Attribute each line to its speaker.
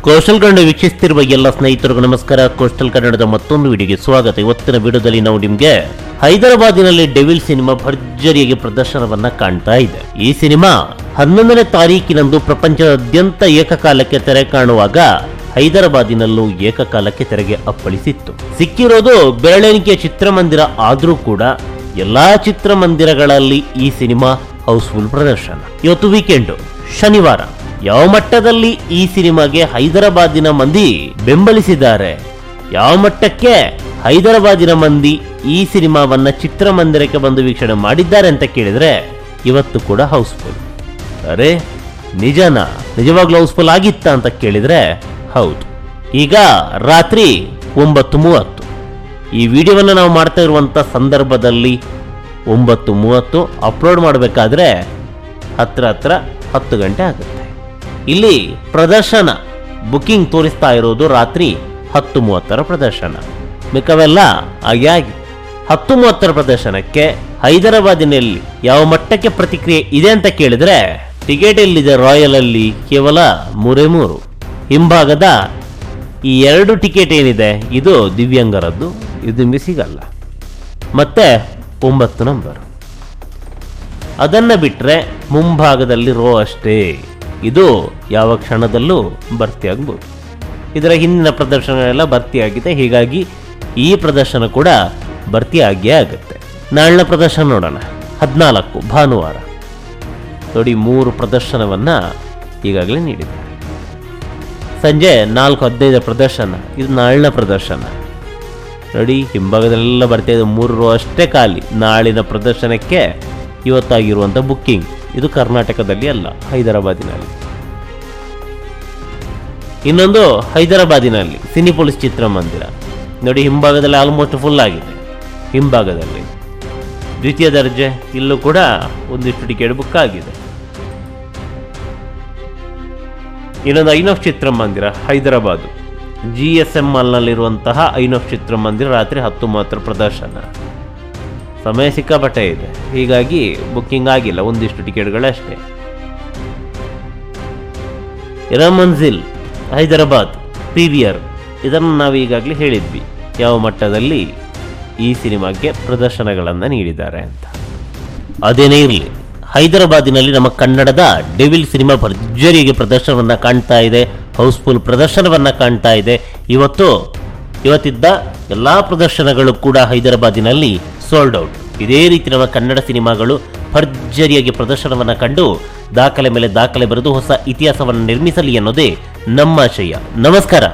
Speaker 1: Coastal Kannada ವೀಕ್ಷಿಸುತ್ತಿರುವ ಎಲ್ಲ ಸ್ನೇಹಿತರಿಗೂ ನಮಸ್ಕಾರ. ಕೋಸ್ಟಲ್ ಕನ್ನಡದ ಮತ್ತೊಂದು ವಿಡಿಯೋಗೆ ಸ್ವಾಗತ. ಇವತ್ತಿನ ವಿಡಿಯೋದಲ್ಲಿ ನಾವು ನಿಮಗೆ ಹೈದರಾಬಾದಿನಲ್ಲಿ ಡೆವಿಲ್ ಸಿನಿಮಾ ಭರ್ಜರಿಯಾಗಿ ಪ್ರದರ್ಶನವನ್ನ ಕಾಣ್ತಾ ಇದೆ. ಈ ಸಿನಿಮಾ 11ನೇ ತಾರೀಕಿನಂದು ಪ್ರಪಂಚದಾದ್ಯಂತ ಏಕಕಾಲಕ್ಕೆ ತೆರೆ ಕಾಣುವಾಗ ಹೈದರಾಬಾದಿನಲ್ಲೂ ಏಕಕಾಲಕ್ಕೆ ತೆರೆಗೆ ಅಪ್ಪಳಿಸಿತ್ತು. ಸಿಕ್ಕಿರೋದು ಬೆರಳೆಣಿಕೆಯ ಚಿತ್ರಮಂದಿರ ಆದ್ರೂ ಕೂಡ ಎಲ್ಲಾ ಚಿತ್ರಮಂದಿರಗಳಲ್ಲಿ ಈ ಸಿನಿಮಾ ಹೌಸ್ಫುಲ್ ಪ್ರದರ್ಶನ. ಇವತ್ತು ವೀಕೆಂಡ್ ಶನಿವಾರ. ಯಾವ ಮಟ್ಟದಲ್ಲಿ ಈ ಸಿನಿಮಾಗೆ ಹೈದರಾಬಾದಿನ ಮಂದಿ ಬೆಂಬಲಿಸಿದ್ದಾರೆ, ಯಾವ ಮಟ್ಟಕ್ಕೆ ಹೈದರಾಬಾದಿನ ಮಂದಿ ಈ ಸಿನಿಮಾವನ್ನ ಚಿತ್ರಮಂದಿರಕ್ಕೆ ಬಂದು ವೀಕ್ಷಣೆ ಮಾಡಿದ್ದಾರೆ ಅಂತ ಕೇಳಿದ್ರೆ ಇವತ್ತು ಕೂಡ ಹೌಸ್ಫುಲ್. ಅರೆ ನಿಜನಾ? ನಿಜವಾಗ್ಲೂ ಹೌಸ್ಫುಲ್ ಆಗಿತ್ತ ಅಂತ ಕೇಳಿದ್ರೆ ಹೌದು. ಈಗ ರಾತ್ರಿ 9:30 ಈ ವಿಡಿಯೋವನ್ನು ನಾವು ಮಾಡ್ತಾ ಇರುವಂತ ಸಂದರ್ಭದಲ್ಲಿ 9:30 ಅಪ್ಲೋಡ್ ಮಾಡಬೇಕಾದ್ರೆ ಹತ್ರ 10 ಗಂಟೆ ಆಗುತ್ತೆ. ಇಲ್ಲಿ ಪ್ರದರ್ಶನ ಬುಕಿಂಗ್ ತೋರಿಸ್ತಾ ಇರೋದು ರಾತ್ರಿ 10:30 ಪ್ರದರ್ಶನ. ಮಿಕ್ಕವೆಲ್ಲ ಹಾಗೆ 10:30 ಪ್ರದರ್ಶನಕ್ಕೆ ಹೈದರಾಬಾದಿನಲ್ಲಿ ಯಾವ ಮಟ್ಟಕ್ಕೆ ಪ್ರತಿಕ್ರಿಯೆ ಇದೆ ಅಂತ ಕೇಳಿದ್ರೆ ಟಿಕೆಟ್ ಎಲ್ಲಿದೆ ರಾಯಲ್ ಅಲ್ಲಿ ಕೇವಲ 3 ಹಿಂಭಾಗದ ಈ 2 ಟಿಕೆಟ್ ಏನಿದೆ ಇದು ದಿವ್ಯಾಂಗರದ್ದು, ಇದು ನಿಮಗೆ ಸಿಗಲ್ಲ. ಮತ್ತೆ 9 ನಂಬರ್ ಅದನ್ನ ಬಿಟ್ರೆ ಮುಂಭಾಗದಲ್ಲಿ ರೋ ಅಷ್ಟೇ. ಇದು ಯಾವ ಕ್ಷಣದಲ್ಲೂ ಭರ್ತಿ ಆಗ್ಬೋದು. ಇದರ ಹಿಂದಿನ ಪ್ರದರ್ಶನ ಭರ್ತಿಯಾಗಿದೆ, ಹೀಗಾಗಿ ಈ ಪ್ರದರ್ಶನ ಕೂಡ ಭರ್ತಿ ಆಗಿಯೇ ಆಗುತ್ತೆ. ನಾಳಿನ ಪ್ರದರ್ಶನ ನೋಡೋಣ. 14 ಭಾನುವಾರ ನೋಡಿ 3 ಪ್ರದರ್ಶನವನ್ನ ಈಗಾಗಲೇ ನೀಡಿದ್ದಾರೆ. ಸಂಜೆ 4:15 ಪ್ರದರ್ಶನ, ಇದು ನಾಳಿನ ಪ್ರದರ್ಶನ ನೋಡಿ. ಹಿಂಭಾಗದಲ್ಲೆಲ್ಲ ಬರ್ತಾ ಇದೆ, 3 ರೋ ಅಷ್ಟೇ ಖಾಲಿ. ನಾಳಿನ ಪ್ರದರ್ಶನಕ್ಕೆ ಇವತ್ತಾಗಿರುವಂಥ ಬುಕ್ಕಿಂಗ್. ಇದು ಕರ್ನಾಟಕದಲ್ಲಿ ಅಲ್ಲ, ಹೈದರಾಬಾದಿನಲ್ಲಿ. ಇನ್ನೊಂದು ಹೈದರಾಬಾದಿನಲ್ಲಿ ಸಿನಿಪೊಲಿಸ್ ಚಿತ್ರಮಂದಿರ ನೋಡಿ, ಹಿಂಭಾಗದಲ್ಲಿ ಆಲ್ಮೋಸ್ಟ್ ಫುಲ್ ಆಗಿದೆ. ಹಿಂಭಾಗದಲ್ಲಿ ದ್ವಿತೀಯ ದರ್ಜೆ ಇಲ್ಲೂ ಕೂಡ ಒಂದಿಷ್ಟು ಟಿಕೆಟ್ ಬುಕ್ ಆಗಿದೆ. ಇನ್ನೊಂದು ಐನಾಕ್ಸ್ ಚಿತ್ರಮಂದಿರ ಹೈದರಾಬಾದು, GSM ಮಾಲ್ನಲ್ಲಿರುವಂತಹ ಐನಾಕ್ಸ್ ಚಿತ್ರಮಂದಿರ ರಾತ್ರಿ 10:30 ಪ್ರದರ್ಶನ. ಸಮಯ ಸಿಕ್ಕಾಪಟ್ಟೆ ಇದೆ, ಹೀಗಾಗಿ ಬುಕ್ಕಿಂಗ್ ಆಗಿಲ್ಲ, ಒಂದಿಷ್ಟು ಟಿಕೆಟ್ಗಳಷ್ಟೇ. ಇರಾಮಂಜಿಲ್ ಹೈದರಾಬಾದ್ PVR ಇದನ್ನು ನಾವು ಈಗಾಗಲೇ ಹೇಳಿದ್ವಿ ಯಾವ ಮಟ್ಟದಲ್ಲಿ ಈ ಸಿನಿಮಾಗೆ ಪ್ರದರ್ಶನಗಳನ್ನು ನೀಡಿದ್ದಾರೆ ಅಂತ. ಅದೇನೇ ಇರಲಿ, ಹೈದರಾಬಾದಿನಲ್ಲಿ ನಮ್ಮ ಕನ್ನಡದ ಡೆವಿಲ್ ಸಿನಿಮಾ ಭರ್ಜರಿಯಾಗಿ ಪ್ರದರ್ಶನವನ್ನು ಕಾಣ್ತಾ ಇದೆ, ಹೌಸ್ಫುಲ್ ಪ್ರದರ್ಶನವನ್ನು ಕಾಣ್ತಾ ಇದೆ. ಇವತ್ತಿದ್ದ ಎಲ್ಲ ಪ್ರದರ್ಶನಗಳು ಕೂಡ ಹೈದರಾಬಾದಿನಲ್ಲಿ ಸೋಲ್ಡ್ ಔಟ್. ಇದೇ ರೀತಿ ನಮ್ಮ ಕನ್ನಡ ಸಿನಿಮಾಗಳು ಭರ್ಜರಿಯಾಗಿ ಪ್ರದರ್ಶನವನ್ನು ಕಂಡು ದಾಖಲೆ ಮೇಲೆ ದಾಖಲೆ ಬರೆದು ಹೊಸ ಇತಿಹಾಸವನ್ನು ನಿರ್ಮಿಸಲಿ ಅನ್ನೋದೇ ನಮ್ಮ ಆಶಯ. ನಮಸ್ಕಾರ.